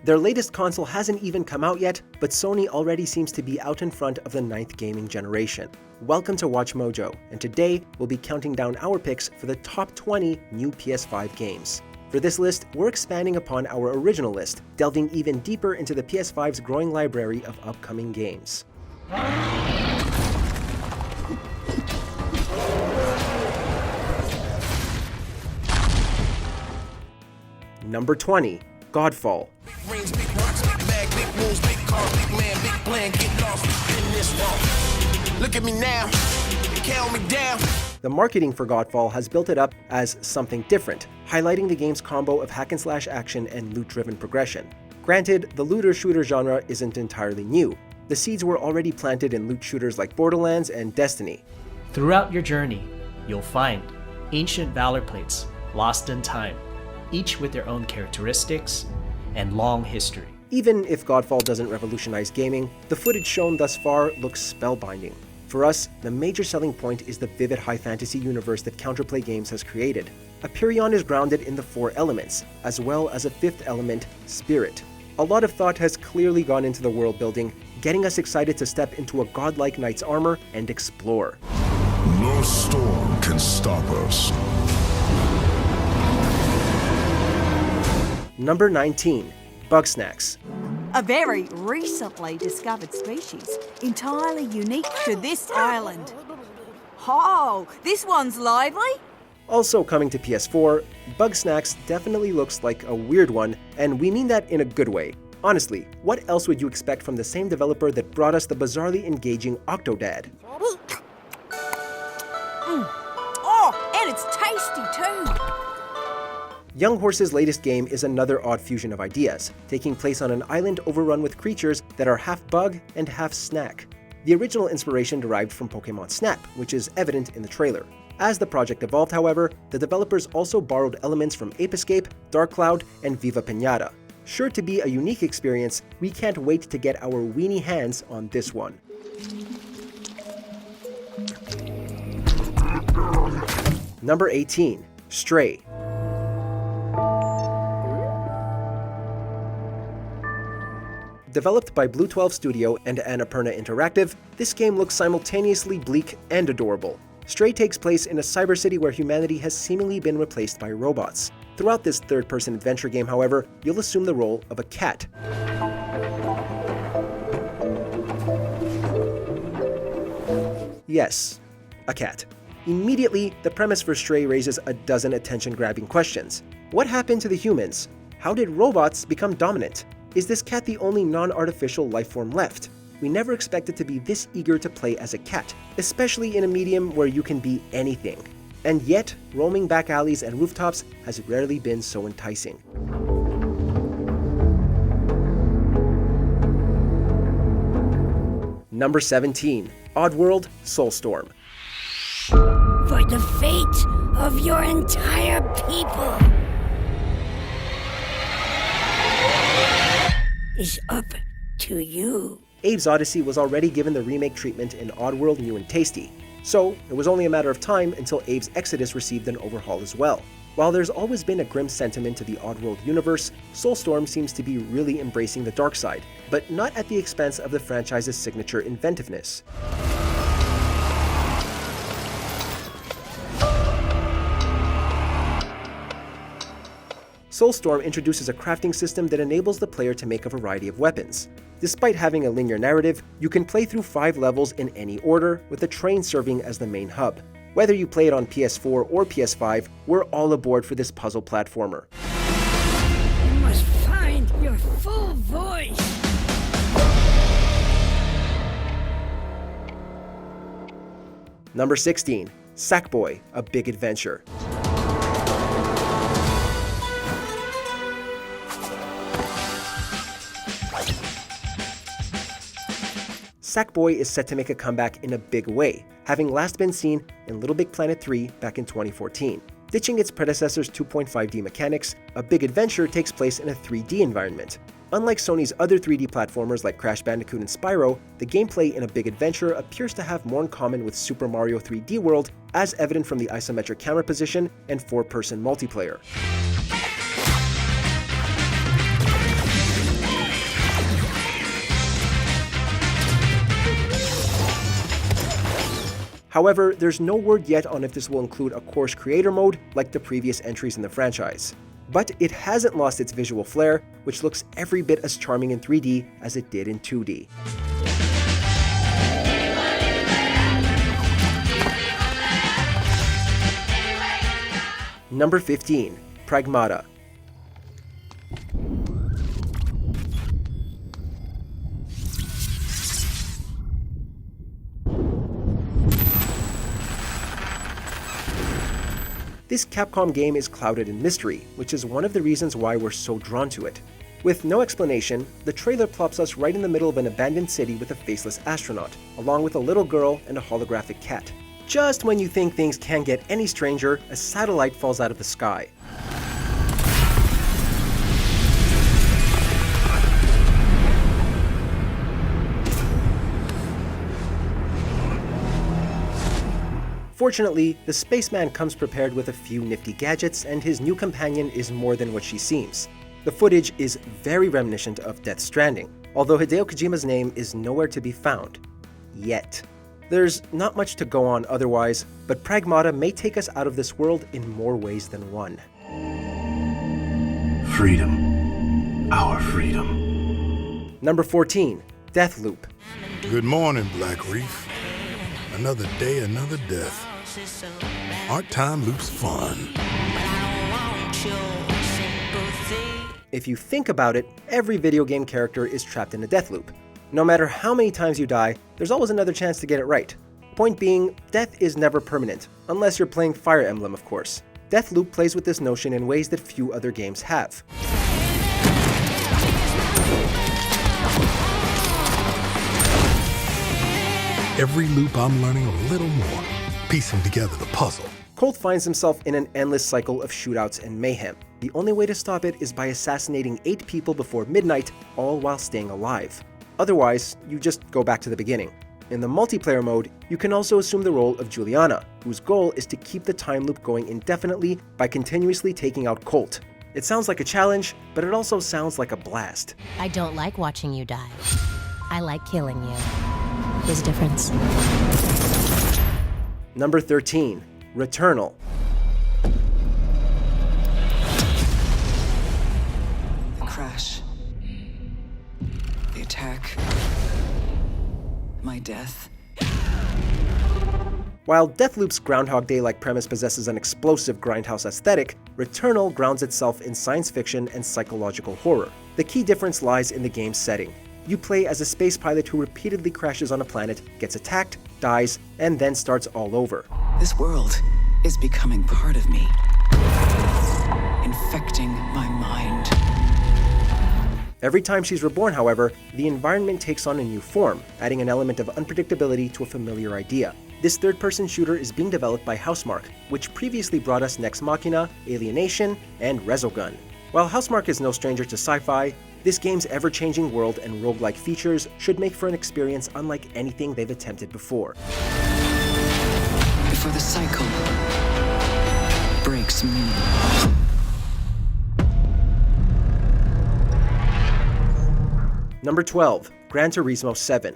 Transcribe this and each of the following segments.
Their latest console hasn't even come out yet, but Sony already seems to be out in front of the 9th gaming generation. Welcome to WatchMojo, and today we'll be counting down our picks for the top 20 new PS5 games. For this list, we're expanding upon our original list, delving even deeper into the PS5's growing library of upcoming games. Number 20, Godfall. Look at me now, count me down. The marketing for Godfall has built it up as something different, highlighting the game's combo of hack-and-slash action and loot-driven progression. Granted, the looter-shooter genre isn't entirely new. The seeds were already planted in loot shooters like Borderlands and Destiny. Throughout your journey, you'll find ancient valor plates lost in time, each with their own characteristics and long history. Even if Godfall doesn't revolutionize gaming, the footage shown thus far looks spellbinding. For us, the major selling point is the vivid high fantasy universe that Counterplay Games has created. Aperion is grounded in the 4 elements, as well as a 5th element, spirit. A lot of thought has clearly gone into the world building, getting us excited to step into a godlike knight's armor and explore. No storm can stop us. Number 19, Bugsnax. A very recently discovered species, entirely unique to this island. Oh, this one's lively. Also coming to PS4, Bugsnax definitely looks like a weird one, and we mean that in a good way. Honestly, what else would you expect from the same developer that brought us the bizarrely engaging Octodad? Oh, and it's tasty too. Young Horse's latest game is another odd fusion of ideas, taking place on an island overrun with creatures that are half bug and half snack. The original inspiration derived from Pokemon Snap, which is evident in the trailer. As the project evolved, however, the developers also borrowed elements from Ape Escape, Dark Cloud, and Viva Pinata. Sure to be a unique experience, we can't wait to get our weenie hands on this one. Number 18, Stray. Developed by Blue 12 Studio and Annapurna Interactive, this game looks simultaneously bleak and adorable. Stray takes place in a cyber city where humanity has seemingly been replaced by robots. Throughout this third-person adventure game, however, you'll assume the role of a cat. Yes, a cat. Immediately, the premise for Stray raises a dozen attention-grabbing questions. What happened to the humans? How did robots become dominant? Is this cat the only non-artificial lifeform left? We never expected to be this eager to play as a cat, especially in a medium where you can be anything. And yet, roaming back alleys and rooftops has rarely been so enticing. Number 17, Oddworld Soulstorm. For the fate of your entire people is up to you. Abe's Odyssey was already given the remake treatment in Oddworld New and Tasty, so it was only a matter of time until Abe's Exodus received an overhaul as well. While there's always been a grim sentiment to the Oddworld universe, Soulstorm seems to be really embracing the dark side, but not at the expense of the franchise's signature inventiveness. Soulstorm introduces a crafting system that enables the player to make a variety of weapons. Despite having a linear narrative, you can play through 5 levels in any order, with the train serving as the main hub. Whether you play it on PS4 or PS5, we're all aboard for this puzzle platformer. You must find your full voice. Number 16, Sackboy: A Big Adventure. Sackboy is set to make a comeback in a big way, having last been seen in Little Big Planet 3 back in 2014. Ditching its predecessor's 2.5D mechanics, A Big Adventure takes place in a 3D environment. Unlike Sony's other 3D platformers like Crash Bandicoot and Spyro, the gameplay in A Big Adventure appears to have more in common with Super Mario 3D World, as evident from the isometric camera position and 4-person multiplayer. However, there's no word yet on if this will include a course creator mode like the previous entries in the franchise. But it hasn't lost its visual flair, which looks every bit as charming in 3D as it did in 2D. Number 15. Pragma. This Capcom game is clouded in mystery, which is one of the reasons why we're so drawn to it. With no explanation, the trailer plops us right in the middle of an abandoned city with a faceless astronaut, along with a little girl and a holographic cat. Just when you think things can't get any stranger, a satellite falls out of the sky. Fortunately, the spaceman comes prepared with a few nifty gadgets, and his new companion is more than what she seems. The footage is very reminiscent of Death Stranding, although Hideo Kojima's name is nowhere to be found. Yet. There's not much to go on otherwise, but Pragma may take us out of this world in more ways than one. Freedom. Our freedom. Number 14. Deathloop. Good morning, Black Reef. Another day, another death. Aren't time loops fun? If you think about it, every video game character is trapped in a death loop. No matter how many times you die, there's always another chance to get it right. Point being, death is never permanent, unless you're playing Fire Emblem, of course. Deathloop plays with this notion in ways that few other games have. Every loop I'm learning a little more, piecing together the puzzle. Colt finds himself in an endless cycle of shootouts and mayhem. The only way to stop it is by assassinating 8 people before midnight, all while staying alive. Otherwise, you just go back to the beginning. In the multiplayer mode, you can also assume the role of Juliana, whose goal is to keep the time loop going indefinitely by continuously taking out Colt. It sounds like a challenge, but it also sounds like a blast. I don't like watching you die. I like killing you. There's a difference. Number 13. Returnal. The crash. The attack. My death. While Deathloop's Groundhog Day-like premise possesses an explosive grindhouse aesthetic, Returnal grounds itself in science fiction and psychological horror. The key difference lies in the game's setting. You play as a space pilot who repeatedly crashes on a planet, gets attacked, dies, and then starts all over. This world is becoming part of me, infecting my mind. Every time she's reborn, however, the environment takes on a new form, adding an element of unpredictability to a familiar idea. This third-person shooter is being developed by Housemarque, which previously brought us Nex Machina, Alienation, and Resogun. While Housemarque is no stranger to sci-fi, this game's ever-changing world and roguelike features should make for an experience unlike anything they've attempted before. Before the cycle breaks me. Number 12. Gran Turismo 7.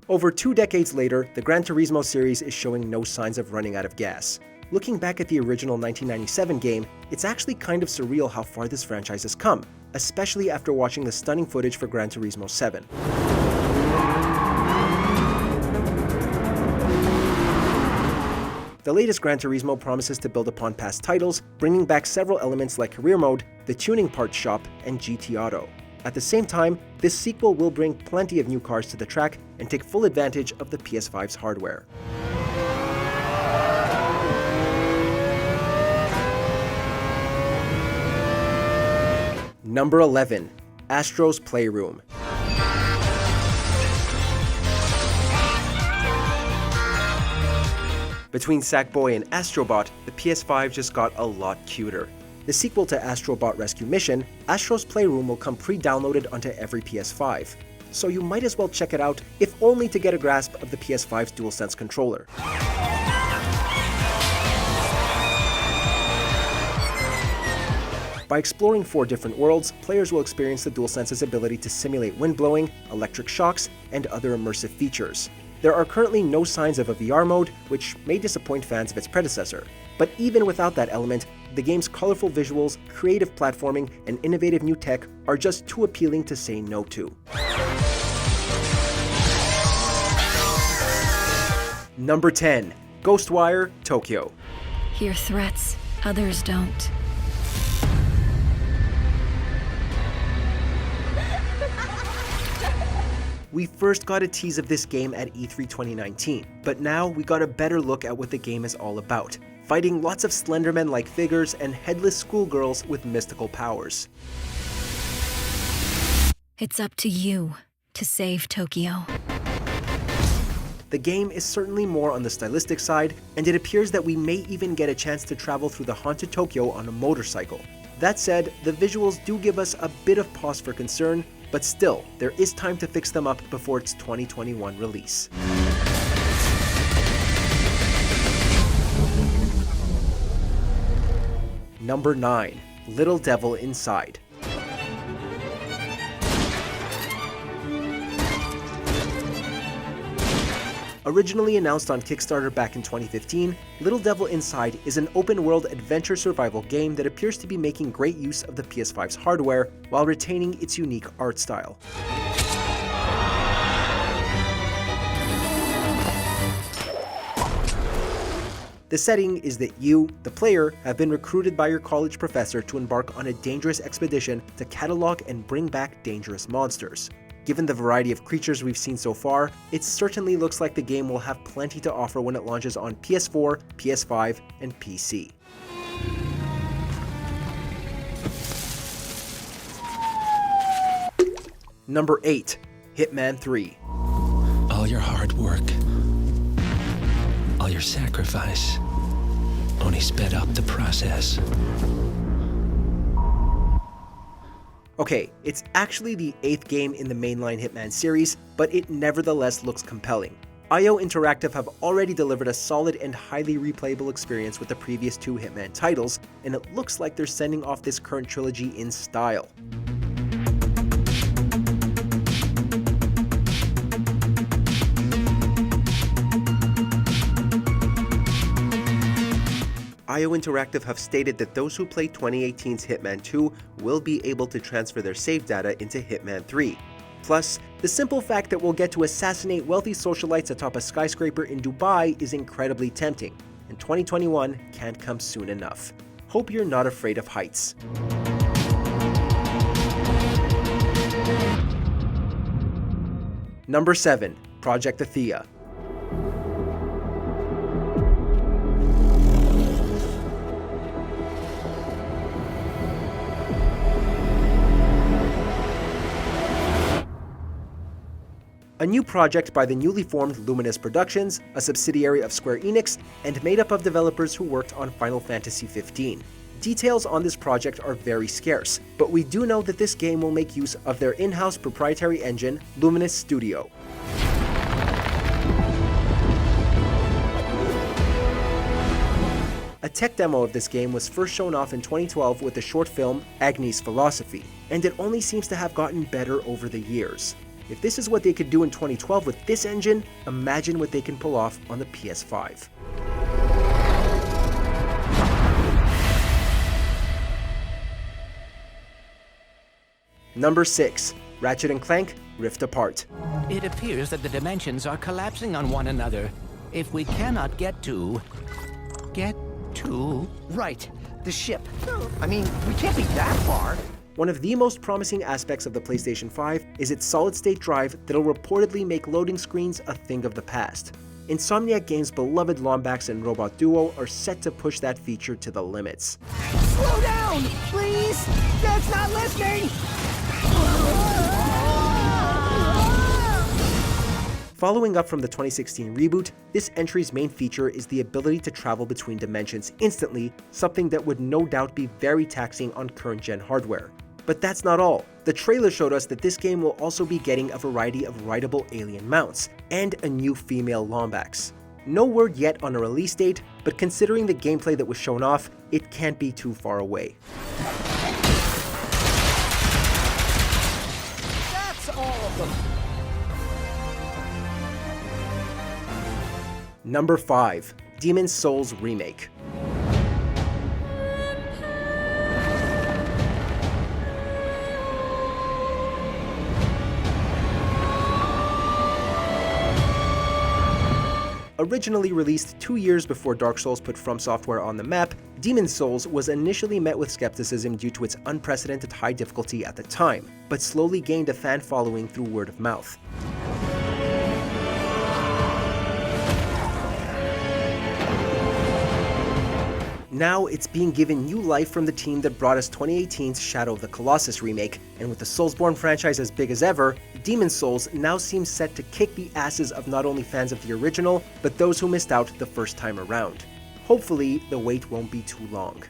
Over 2 decades later, the Gran Turismo series is showing no signs of running out of gas. Looking back at the original 1997 game, it's actually kind of surreal how far this franchise has come, especially after watching the stunning footage for Gran Turismo 7. The latest Gran Turismo promises to build upon past titles, bringing back several elements like career mode, the tuning parts shop, and GT Auto. At the same time, this sequel will bring plenty of new cars to the track and take full advantage of the PS5's hardware. Number 11. Astros Playroom. Between Sackboy and Astrobot, the PS5 just got a lot cuter. The sequel to Astrobot Rescue Mission, Astros Playroom will come pre-downloaded onto every PS5, so you might as well check it out, if only to get a grasp of the PS5's DualSense controller. By exploring 4 different worlds, players will experience the DualSense's ability to simulate wind blowing, electric shocks, and other immersive features. There are currently no signs of a VR mode, which may disappoint fans of its predecessor. But even without that element, the game's colorful visuals, creative platforming, and innovative new tech are just too appealing to say no to. Number 10. Ghostwire Tokyo. Hear threats, others don't. We first got a tease of this game at E3 2019, but now we got a better look at what the game is all about, fighting lots of Slenderman-like figures and headless schoolgirls with mystical powers. It's up to you to save Tokyo. The game is certainly more on the stylistic side, and it appears that we may even get a chance to travel through the haunted Tokyo on a motorcycle. That said, the visuals do give us a bit of pause for concern, but still, there is time to fix them up before its 2021 release. Number 9. Little Devil Inside. Originally announced on Kickstarter back in 2015, Little Devil Inside is an open-world adventure survival game that appears to be making great use of the PS5's hardware while retaining its unique art style. The setting is that you, the player, have been recruited by your college professor to embark on a dangerous expedition to catalog and bring back dangerous monsters. Given the variety of creatures we've seen so far, it certainly looks like the game will have plenty to offer when it launches on PS4, PS5, and PC. Number 8. Hitman III. All your hard work, all your sacrifice, only sped up the process. Okay, it's actually the 8th game in the mainline Hitman series, but it nevertheless looks compelling. IO Interactive have already delivered a solid and highly replayable experience with the previous 2 Hitman titles, and it looks like they're sending off this current trilogy in style. IO Interactive have stated that those who play 2018's Hitman 2 will be able to transfer their save data into Hitman 3. Plus, the simple fact that we'll get to assassinate wealthy socialites atop a skyscraper in Dubai is incredibly tempting, and 2021 can't come soon enough. Hope you're not afraid of heights. Number 7. Project Athia. A new project by the newly formed Luminous Productions, a subsidiary of Square Enix, and made up of developers who worked on Final Fantasy XV. Details on this project are very scarce, but we do know that this game will make use of their in-house proprietary engine, Luminous Studio. A tech demo of this game was first shown off in 2012 with the short film Agni's Philosophy, and it only seems to have gotten better over the years. If this is what they could do in 2012 with this engine, imagine what they can pull off on the PS5. Number 6. Ratchet and Clank Rift Apart. It appears that the dimensions are collapsing on one another. If we cannot get to... Right, the ship. I mean, we can't be that far. One of the most promising aspects of the PlayStation 5 is its solid-state drive that'll reportedly make loading screens a thing of the past. Insomniac Games' beloved Lombax and Robot Duo are set to push that feature to the limits. Slow down, please! Dad's not listening! Following up from the 2016 reboot, this entry's main feature is the ability to travel between dimensions instantly, something that would no doubt be very taxing on current-gen hardware. But that's not all. The trailer showed us that this game will also be getting a variety of rideable alien mounts, and a new female Lombax. No word yet on a release date, but considering the gameplay that was shown off, it can't be too far away. Number 5. Demon's Souls Remake. Originally released 2 years before Dark Souls put From Software on the map, Demon's Souls was initially met with skepticism due to its unprecedented high difficulty at the time, but slowly gained a fan following through word of mouth. Now it's being given new life from the team that brought us 2018's Shadow of the Colossus remake, and with the Soulsborne franchise as big as ever, Demon's Souls now seems set to kick the asses of not only fans of the original, but those who missed out the first time around. Hopefully, the wait won't be too long.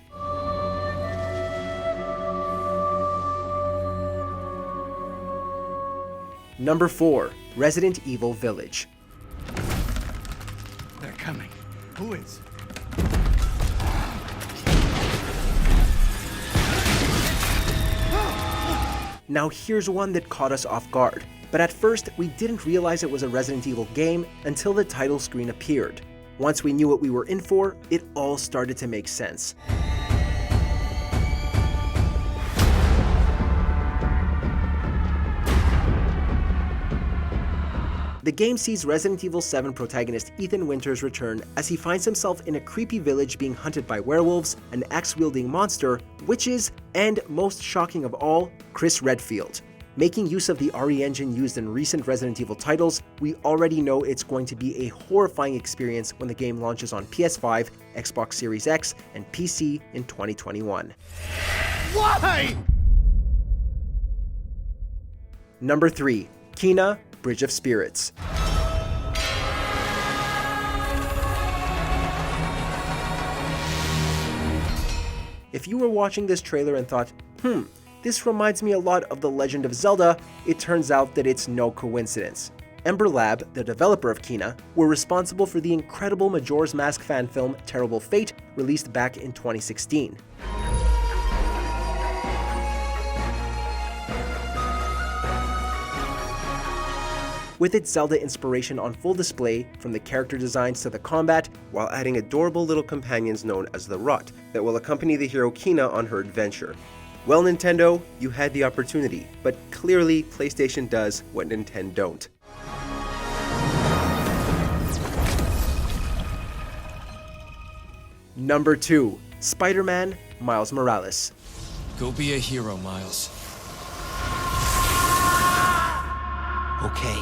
Number 4. Resident Evil Village. They're coming. Who is? Now here's one that caught us off guard, but at first we didn't realize it was a Resident Evil game until the title screen appeared. Once we knew what we were in for, it all started to make sense. The game sees Resident Evil 7 protagonist Ethan Winters return as he finds himself in a creepy village being hunted by werewolves, an axe-wielding monster, witches, and, most shocking of all, Chris Redfield. Making use of the RE engine used in recent Resident Evil titles, we already know it's going to be a horrifying experience when the game launches on PS5, Xbox Series X, and PC in 2021. Why? Number 3. Kena, Bridge of Spirits. If you were watching this trailer and thought, this reminds me a lot of The Legend of Zelda, it turns out that it's no coincidence. Ember Lab, the developer of Kena, were responsible for the incredible Majora's Mask fan film Terrible Fate, released back in 2016. With its Zelda inspiration on full display, from the character designs to the combat, while adding adorable little companions known as the Rot, that will accompany the hero Kena on her adventure. Well, Nintendo, you had the opportunity, but clearly PlayStation does what Nintendo don't. Number 2. Spider-Man, Miles Morales. Go be a hero, Miles. Okay,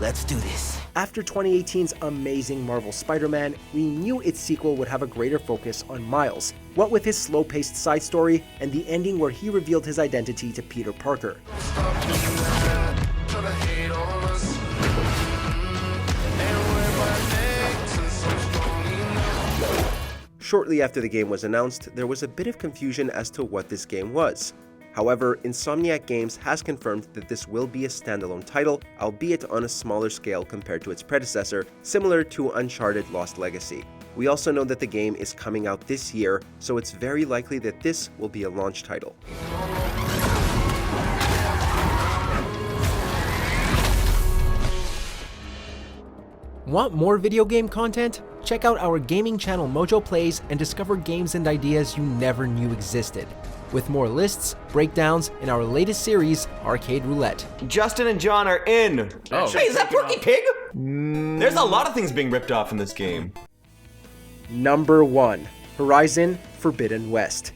let's do this. After 2018's amazing Marvel Spider-Man, we knew its sequel would have a greater focus on Miles, what with his slow-paced side story and the ending where he revealed his identity to Peter Parker. Shortly after the game was announced, there was a bit of confusion as to what this game was. However, Insomniac Games has confirmed that this will be a standalone title, albeit on a smaller scale compared to its predecessor, similar to Uncharted Lost Legacy. We also know that the game is coming out this year, so it's very likely that this will be a launch title. Want more video game content? Check out our gaming channel Mojo Plays and discover games and ideas you never knew existed. With more lists, breakdowns, and our latest series, Arcade Roulette. Justin and John are in! Oh. Hey, is that Porky Pig? There's a lot of things being ripped off in this game. Number 1. Horizon Forbidden West.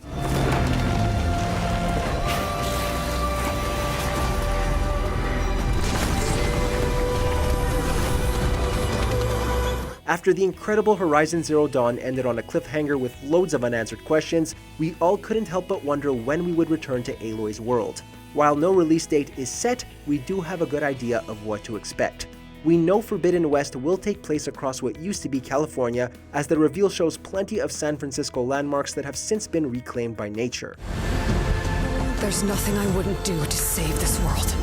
After the incredible Horizon Zero Dawn ended on a cliffhanger with loads of unanswered questions, we all couldn't help but wonder when we would return to Aloy's world. While no release date is set, we do have a good idea of what to expect. We know Forbidden West will take place across what used to be California, as the reveal shows plenty of San Francisco landmarks that have since been reclaimed by nature. There's nothing I wouldn't do to save this world.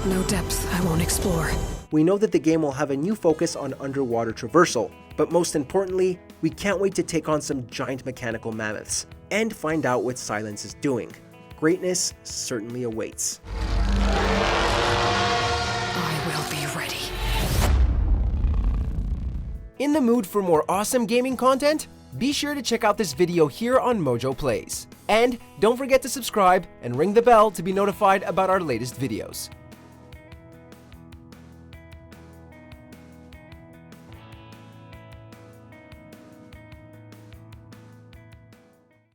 No depths I won't explore. We know that the game will have a new focus on underwater traversal, but most importantly, we can't wait to take on some giant mechanical mammoths, and find out what Silence is doing. Greatness certainly awaits. In the mood for more awesome gaming content? Be sure to check out this video here on Mojo Plays. And don't forget to subscribe and ring the bell to be notified about our latest videos.